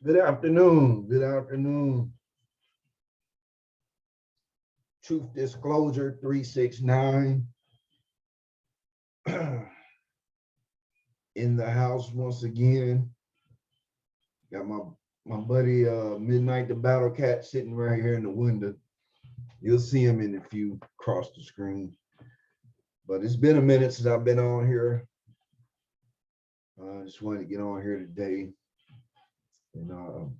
Good afternoon. Good afternoon. Truth Disclosure 369 in the house once again. Got my buddy Midnight the Battle Cat sitting right here in the window. You'll see him in a few across the screen. But it's been a minute since I've been on here. I just wanted to get on here today and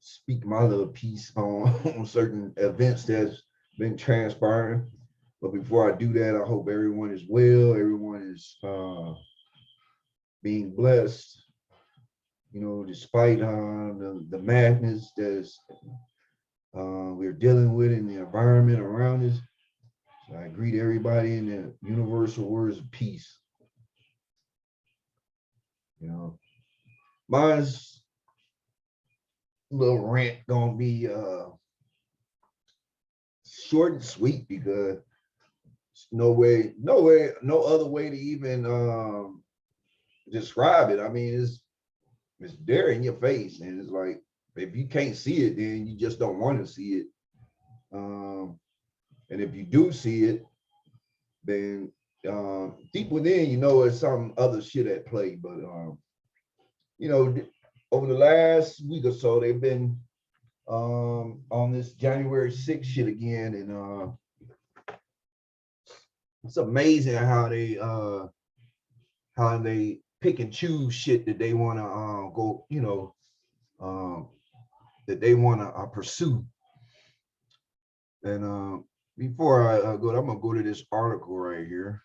speak my little piece on certain events that's been transpiring. But before I do that, I hope everyone is well. Everyone is being blessed. You know, despite the madness that's we're dealing with in the environment around us. So I greet everybody in the universal words of peace. You know, mine's little rant gonna be short and sweet because no other way to even describe it. I mean, it's there in your face, and it's like if you can't see it, then you just don't want to see it. And if you do see it, then deep within, you know, it's some other shit at play. But you know, over the last week or so, they've been on this January 6th shit again, and it's amazing how they pick and choose shit that they want to go, you know, that they want to pursue. And before I go, I'm gonna go to this article right here.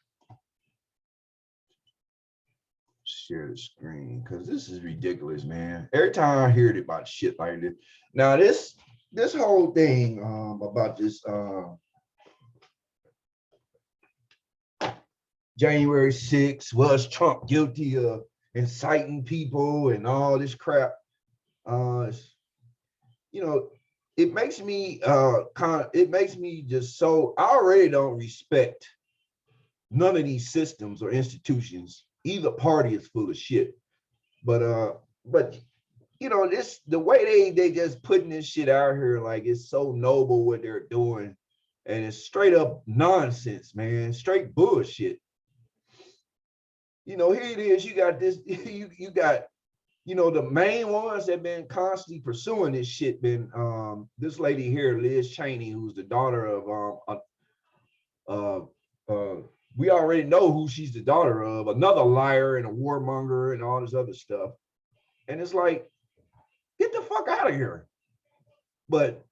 Share the screen because this is ridiculous, man. Every time I hear it about shit like this. Now this whole thing about this January 6th, was Trump guilty of inciting people and all this crap? You know, it makes me it makes me just so I already don't respect none of these systems or institutions. Either party is full of shit. But you know, this the way they just putting this shit out here like it's so noble what they're doing, and it's straight up nonsense, man, straight bullshit. You know, here it is. You got this. You got, you know, the main ones that been constantly pursuing this shit. Been this lady here, Liz Cheney, who's the daughter of uh, uh, we already know who she's the daughter of, another liar and a warmonger and all this other stuff. And it's like, get the fuck out of here. But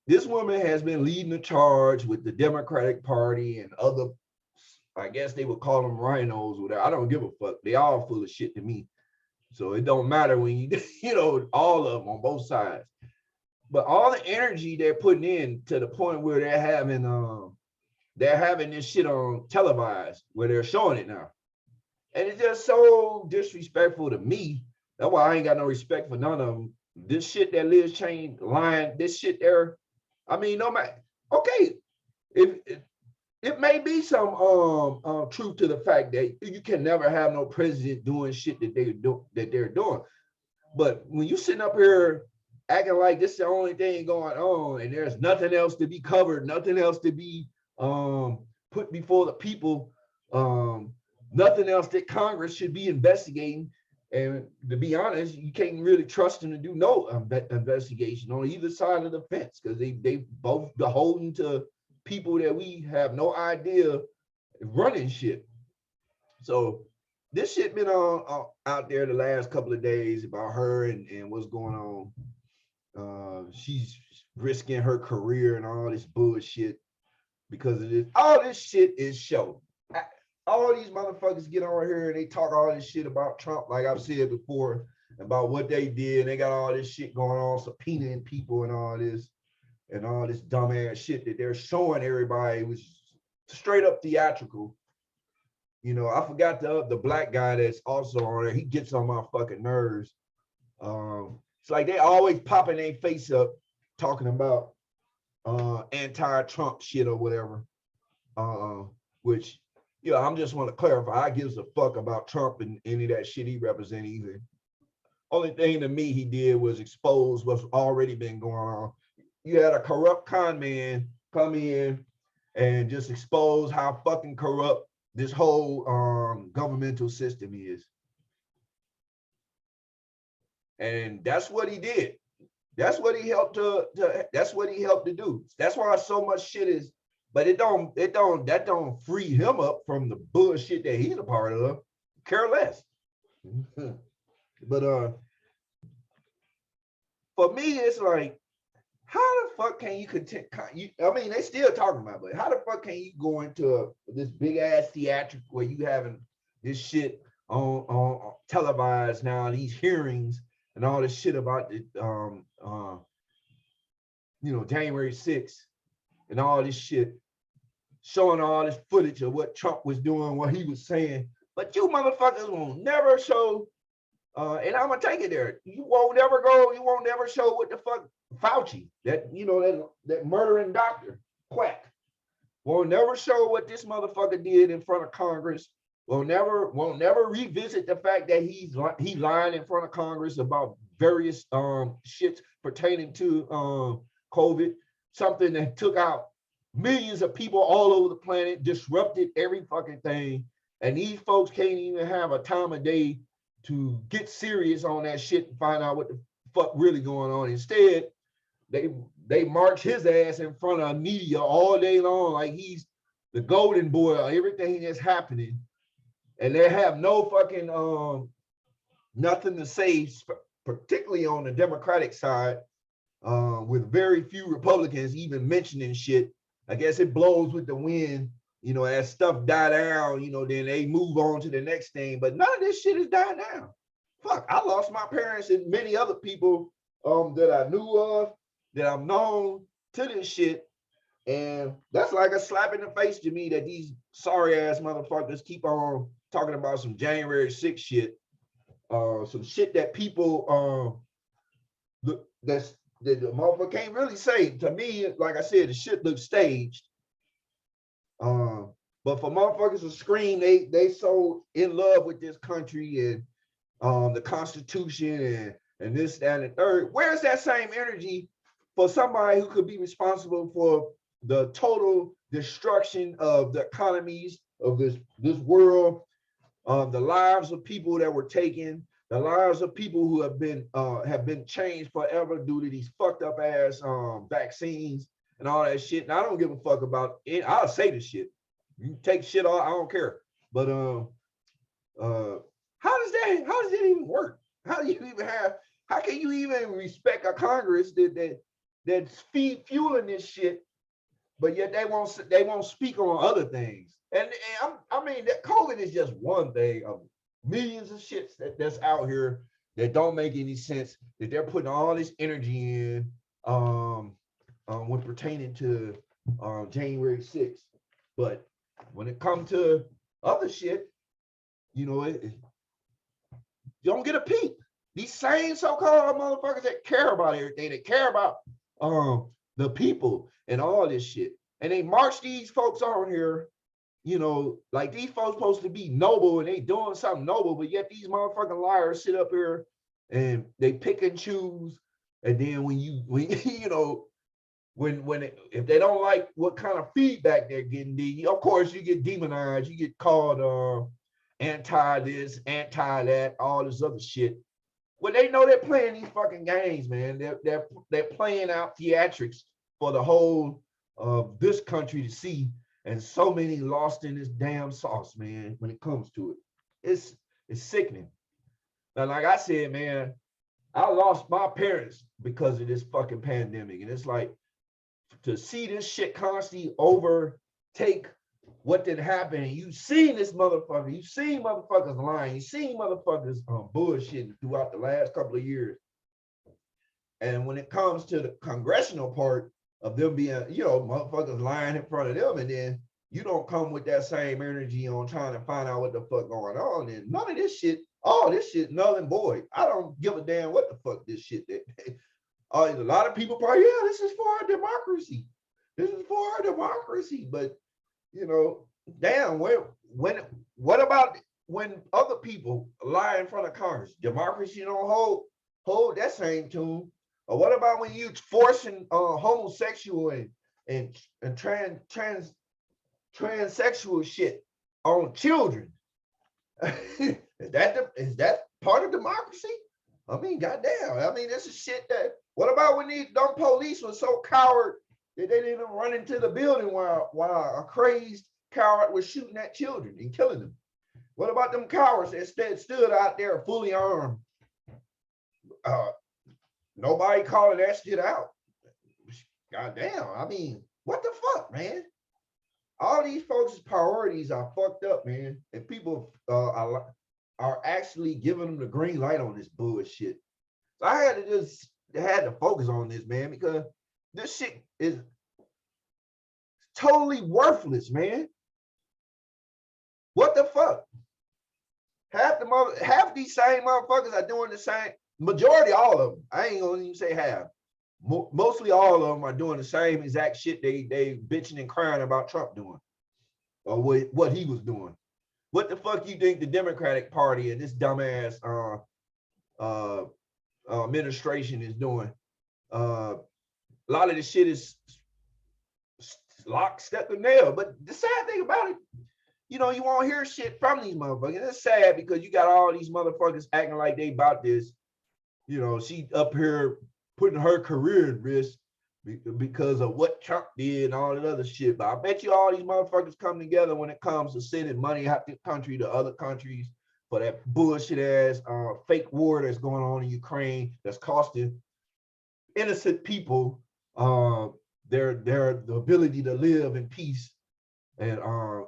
this woman has been leading the charge with the Democratic Party and other, I guess they would call them rhinos. Whatever. I don't give a fuck. They all full of shit to me. So it don't matter when you, you know, all of them on both sides. But all the energy they're putting in to the point where they're having this shit on televised where they're showing it now. And it's just so disrespectful to me. That's why I ain't got no respect for none of them. This shit that Liz Cheney lying, this shit there. I mean, no matter. Okay, if it may be some truth to the fact that you can never have no president doing shit that they're doing. But when you sitting up here acting like this is the only thing going on, and there's nothing else to be covered, nothing else to be put before the people, nothing else that Congress should be investigating. And to be honest, you can't really trust them to do no investigation on either side of the fence because they both beholden to people that we have no idea running shit. So this shit been on out there the last couple of days about her and what's going on. She's risking her career and all this bullshit because of this. All this shit is show. All these motherfuckers get on here and they talk all this shit about Trump, like I've said before, about what they did. And they got all this shit going on, subpoenaing people and all this dumbass shit that they're showing everybody was straight up theatrical. You know, I forgot the black guy that's also on there. He gets on my fucking nerves. It's like they always popping their face up talking about anti-Trump shit or whatever. Which, you know, I'm just want to clarify. I gives a fuck about Trump and any of that shit he represents either. Only thing to me he did was expose what's already been going on. You had a corrupt con man come in and just expose how fucking corrupt this whole governmental system is. And that's what he did. That's what he helped that's what he helped to do. That's why so much shit is, but that don't free him up from the bullshit that he's a part of. Care less. But for me, it's like, how the fuck can you continue? I mean, they still talking about it, but how the fuck can you go into this big ass theatrical where you having this shit on televised now, these hearings and all this shit about the January 6th and all this shit, showing all this footage of what Trump was doing, what he was saying, but you motherfuckers will never show. And I'm gonna take it there. You won't never show what the fuck Fauci, that that murdering doctor, quack, won't never show what this motherfucker did in front of Congress. Won't never revisit the fact that he lied in front of Congress about various shits pertaining to COVID, something that took out millions of people all over the planet, disrupted every fucking thing, and these folks can't even have a time of day to get serious on that shit and find out what the fuck really going on. Instead, they march his ass in front of media all day long like he's the golden boy of everything that's happening, and they have no fucking nothing to say, particularly on the Democratic side, with very few Republicans even mentioning shit. I guess it blows with the wind, as stuff die down, then they move on to the next thing. But none of this shit is dying down. Fuck, I lost my parents and many other people that I knew of, that I've known to this shit. And that's like a slap in the face to me that these sorry ass motherfuckers keep on talking about some January 6th shit. Some shit that people that the motherfucker can't really say. To me, like I said, the shit looks staged. But for motherfuckers to scream, they so in love with this country and the Constitution and this, that, and the third. Where's that same energy for somebody who could be responsible for the total destruction of the economies of this world, the lives of people that were taken, the lives of people who have been changed forever due to these fucked up ass vaccines and all that shit. And I don't give a fuck about it. I'll say this shit. You take shit off, I don't care. But how does that even work? How can you even respect a Congress that's fueling this shit, but yet they won't speak on other things? And I mean that COVID is just one thing of millions of shits that's out here that don't make any sense, that they're putting all this energy in when pertaining to January 6th. But when it comes to other shit, you don't get a peep. These same so-called motherfuckers that care about everything, that care about the people and all this shit, and they march these folks on here, like these folks supposed to be noble and they doing something noble, but yet these motherfucking liars sit up here and they pick and choose. And then if they don't like what kind of feedback they're getting, of course you get demonized, you get called anti this, anti that, all this other shit. Well, they know they're playing these fucking games, man. They're playing out theatrics for the whole of this country to see, and so many lost in this damn sauce, man. When it comes to it, it's sickening. Now, like I said, man, I lost my parents because of this fucking pandemic, and it's like, to see this shit constantly overtake what did happen. And you've seen this motherfucker, you've seen motherfuckers lying, you've seen motherfuckers bullshitting throughout the last couple of years. And when it comes to the congressional part of them being, motherfuckers lying in front of them, and then you don't come with that same energy on trying to find out what the fuck going on, and none of this shit, all this shit null and void. I don't give a damn what the fuck this shit that a lot of people probably, this is for our democracy. This is for our democracy. But damn, what about when other people lie in front of Congress, democracy don't hold that same tune. Or what about when you forcing homosexual and transsexual shit on children? Is that part of democracy? I mean, goddamn. I mean, this is shit that. What about when these dumb police were so coward that they didn't even run into the building while a crazed coward was shooting at children and killing them? What about them cowards that stood out there fully armed? Nobody calling that shit out. Goddamn. I mean, what the fuck, man? All these folks' priorities are fucked up, man. And people are actually giving them the green light on this bullshit. So I had to focus on this, man, because this shit is totally worthless, man. What the fuck? Half these same motherfuckers are doing the same. Majority, all of them. I ain't gonna even say half. Mostly all of them are doing the same exact shit they bitching and crying about Trump doing, or what he was doing. What the fuck you think the Democratic Party and this dumbass administration is doing? A lot of this shit is lock, step, and nail. But the sad thing about it, you know, you won't hear shit from these motherfuckers. It's sad because you got all these motherfuckers acting like they about this. You know, she up here putting her career at risk because of what Trump did and all that other shit. But I bet you all these motherfuckers come together when it comes to sending money out the country to other countries for that bullshit ass fake war that's going on in Ukraine that's costing innocent people the ability to live in peace and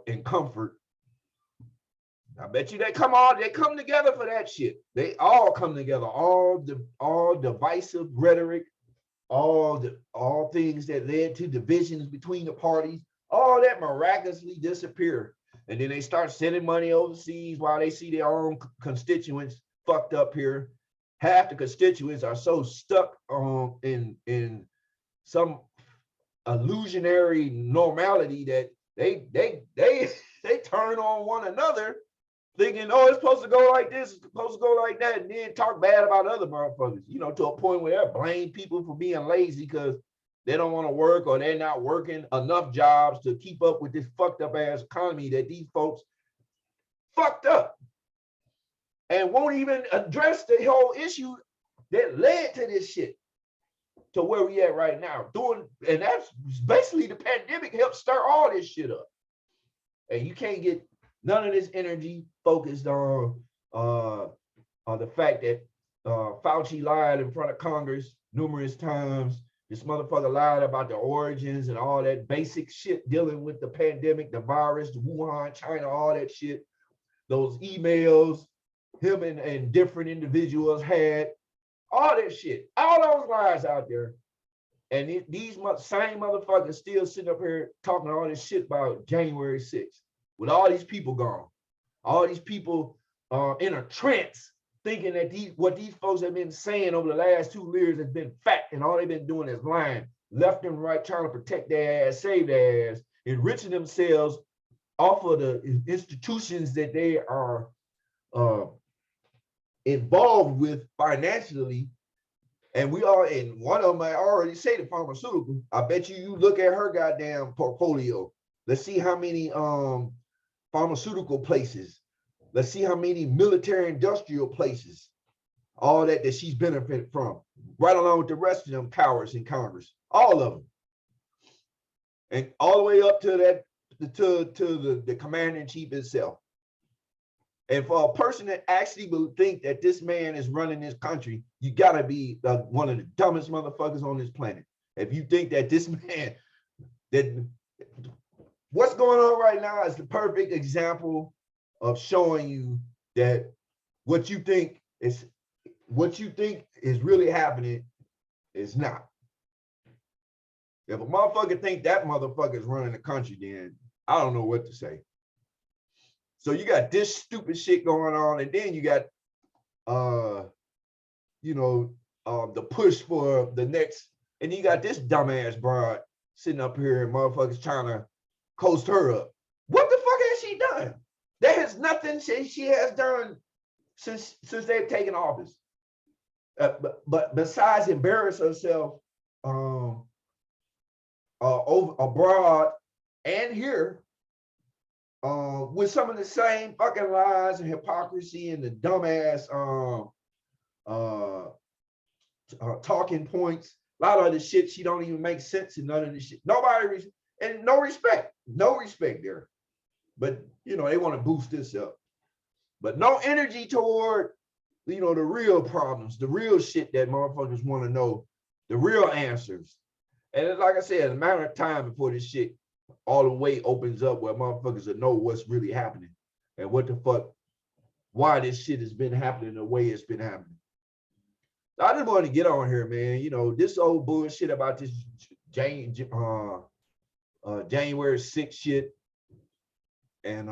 in comfort. I bet you they come together for that shit. They all come together, all divisive rhetoric, all things that led to divisions between the parties, all that miraculously disappear. And then they start sending money overseas while they see their own constituents fucked up here. Half the constituents are so stuck in some illusionary normality that they turn on one another, thinking, oh, it's supposed to go like this, it's supposed to go like that, and then talk bad about other motherfuckers, you know, to a point where they blame people for being lazy because they don't want to work or they're not working enough jobs to keep up with this fucked up ass economy that these folks fucked up and won't even address the whole issue that led to this shit to where we at right now. And that's basically the pandemic helped stir all this shit up. And you can't get none of this energy focused on the fact that Fauci lied in front of Congress numerous times. This motherfucker lied about the origins and all that basic shit dealing with the pandemic, the virus, the Wuhan, China, all that shit. Those emails him and different individuals had, all that shit, all those lies out there. And these same motherfuckers still sitting up here talking all this shit about January 6th with all these people gone. All these people in a trance thinking that what these folks have been saying over the last 2 years has been fact, and all they've been doing is lying, left and right, trying to protect their ass, save their ass, enriching themselves off of the institutions that they are involved with financially. And one of them, I already say the pharmaceutical. I bet you look at her goddamn portfolio. Let's see how many pharmaceutical places. Let's see how many military industrial places, all that she's benefited from, right along with the rest of them cowards in Congress, all of them. And all the way up to the commander-in-chief itself. And for a person that actually will think that this man is running this country, you gotta be one of the dumbest motherfuckers on this planet. If you think that this man, that what's going on right now is the perfect example of showing you that what you think is really happening is not. If a motherfucker think that motherfucker is running the country, then I don't know what to say. So you got this stupid shit going on, and then you got the push for the next, and you got this dumbass broad sitting up here and motherfuckers trying to coast her up. What the fuck has she done? That has There's nothing she has done since they've taken office. But besides embarrass herself over abroad and here with some of the same fucking lies and hypocrisy and the dumbass talking points. A lot of the shit she don't even make sense and none of this shit. Nobody and no respect there. But you know they want to boost this up, but no energy toward the real problems, the real shit that motherfuckers want to know, the real answers. And it's like I said, it's a matter of time before this shit all the way opens up where motherfuckers will know what's really happening and what the fuck, why this shit has been happening the way it's been happening. I just want to get on here, man. This old bullshit about this January 6th shit and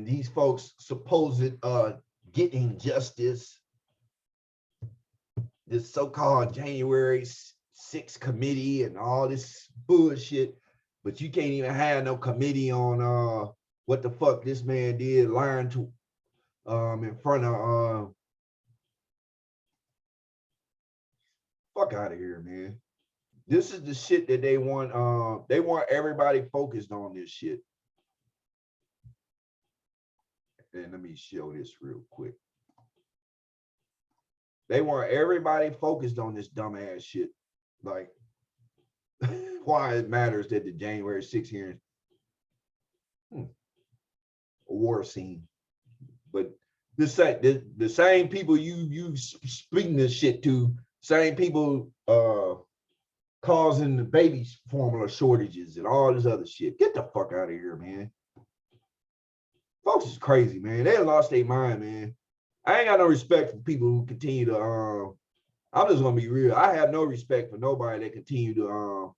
these folks supposed getting justice, this so-called January 6th committee and all this bullshit, but you can't even have no committee on what the fuck this man did, lying to in front of fuck out of here, man. This is the shit that they want everybody focused on this shit. And let me show this real quick. They want everybody focused on this dumbass shit. Like, why it matters that the January 6th hearings, a war scene. But the same people you speaking this shit to, same people causing the baby formula shortages and all this other shit. Get the fuck out of here, man. Folks is crazy, man. They lost their mind, man. I ain't got no respect for people who continue to I'm just gonna be real. I have no respect for nobody that continue to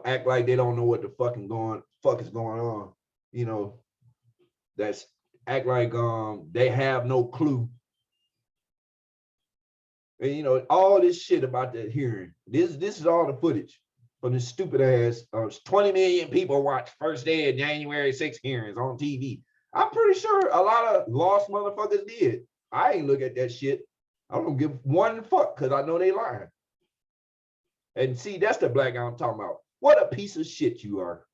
act like they don't know what the fuck is going on. That's act like they have no clue. And all this shit about that hearing. This is all the footage from this stupid ass 20 million people watch first day of January 6th hearings on TV. I'm pretty sure a lot of lost motherfuckers did. I ain't look at that shit. I don't give one fuck because I know they lying. And see, that's the black guy I'm talking about. What a piece of shit you are.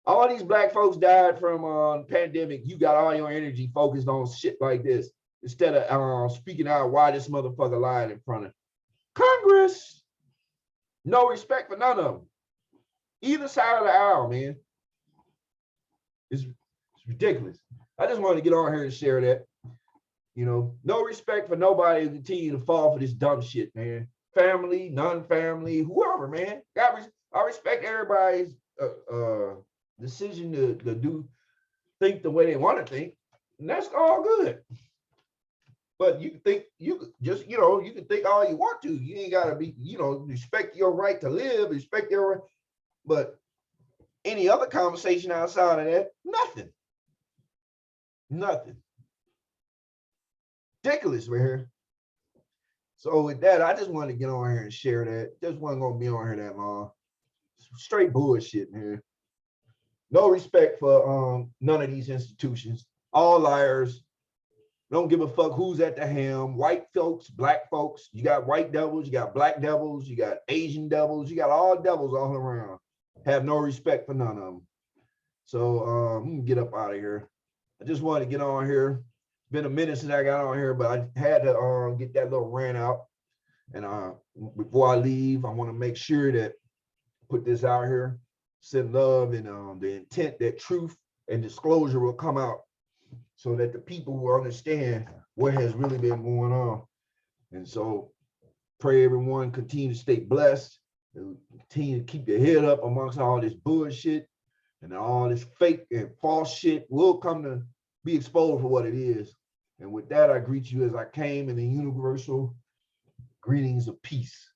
All these black folks died from pandemic. You got all your energy focused on shit like this instead of speaking out why this motherfucker lied in front of Congress. No respect for none of them. Either side of the aisle, man. It's ridiculous. I just wanted to get on here and share that. No respect for nobody who continue to fall for this dumb shit, man. Family, non-family, whoever, man. I respect everybody's decision to think the way they want to think, and that's all good. But you can think you can think all you want to. You ain't gotta be, respect your right to live, respect your right. But any other conversation outside of that, nothing. Ridiculous, man. So with that, I just wanted to get on here and share that. Just wasn't gonna be on here that long. Straight bullshit, man. No respect for none of these institutions. All liars. Don't give a fuck who's at the helm. White folks, black folks. You got white devils, you got black devils, you got Asian devils, you got all devils all around. Have no respect for none of them. So I'm gonna get up out of here. I just wanted to get on here. Been a minute since I got on here, but I had to get that little rant out. And before I leave, I want to make sure that put this out here, send love, and the intent that truth and disclosure will come out so that the people will understand what has really been going on. And so pray everyone continue to stay blessed, and continue to keep your head up amongst all this bullshit and all this fake and false shit will come to be exposed for what it is. And with that, I greet you as I came in the universal greetings of peace.